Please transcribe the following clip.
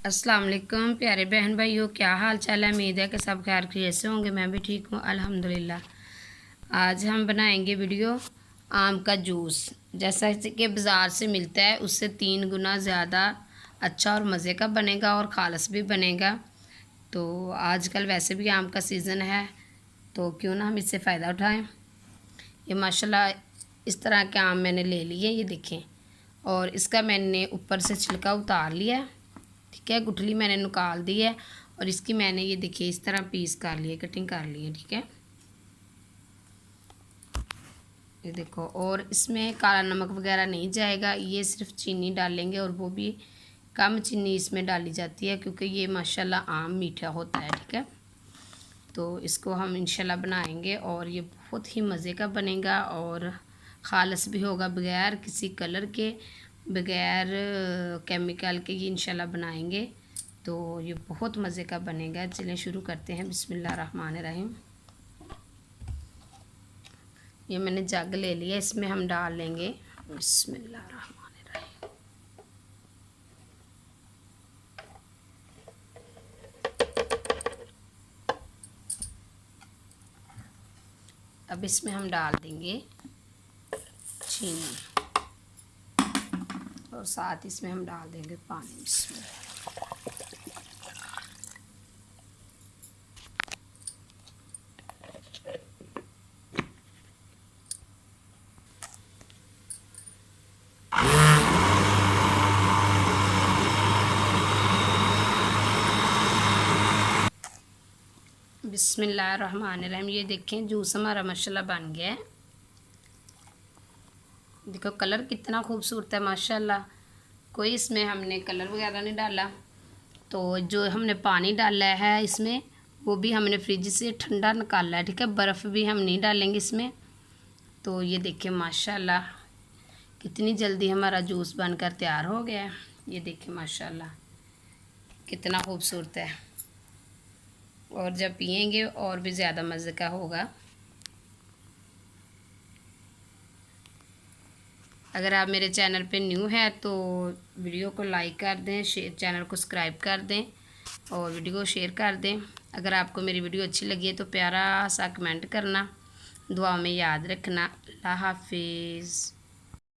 अस्सलाम वालेकुम प्यारे बहन भाइयों, क्या हाल चाल है। उम्मीद है कि सब खैर खैरियत से होंगे। मैं भी ठीक हूँ अल्हम्दुलिल्लाह। आज हम बनाएंगे वीडियो आम का जूस। जैसा कि बाज़ार से मिलता है उससे 3 गुना ज़्यादा अच्छा और मज़े का बनेगा और खालस भी बनेगा। तो आजकल वैसे भी आम का सीज़न है, तो क्यों ना हम इससे फ़ायदा उठाएँ। ये माशाल्लाह इस तरह के आम मैंने ले लिए, ये देखें। और इसका मैंने ऊपर से छिलका उतार लिया है, ठीक है। गुठली मैंने निकाल दी है और इसकी मैंने ये देखिए इस तरह पीस कर लिए, कटिंग कर ली है, ठीक है। ये देखो, और इसमें काला नमक वगैरह नहीं जाएगा, ये सिर्फ चीनी डालेंगे और वो भी कम चीनी इसमें डाली जाती है क्योंकि ये माशाल्लाह आम मीठा होता है, ठीक है। तो इसको हम इंशाल्लाह बनाएंगे और ये बहुत ही मज़े का बनेगा और ख़ालस भी होगा, बग़ैर किसी कलर के, बग़ैर केमिकल के ये इंशाल्लाह बनाएंगे। तो ये बहुत मज़े का बनेगा। चलें शुरू करते हैं। बिस्मिल्लाहिर्रहमानिर्रहीम। ये मैंने जग ले लिया, इसमें हम डाल लेंगे बिस्मिल्लाहिर्रहमानिर्रहीम। अब इसमें हम डाल देंगे चीनी और साथ इसमें हम डाल देंगे पानी। बिस्मिल्लाह। बिस्मिल्लाहिर्रहमानिर्रहीम। ये देखें जूस हमारा माशाल्लाह बन गया है। देखो कलर कितना खूबसूरत है माशाल्लाह। कोई इसमें हमने कलर वगैरह नहीं डाला। तो जो हमने पानी डाला है इसमें, वो भी हमने फ्रिज से ठंडा निकाला है, ठीक है। बर्फ़ भी हम नहीं डालेंगे इसमें। तो ये देखिए माशाल्लाह कितनी जल्दी हमारा जूस बनकर तैयार हो गया है। ये देखिए माशाल्लाह कितना खूबसूरत है और जब पियेंगे और भी ज़्यादा मज़े का होगा। अगर आप मेरे चैनल पे न्यू है तो वीडियो को लाइक कर दें, चैनल को सब्सक्राइब कर दें और वीडियो को शेयर कर दें। अगर आपको मेरी वीडियो अच्छी लगी है तो प्यारा सा कमेंट करना, दुआ में याद रखना। अल्लाह हाफिज़।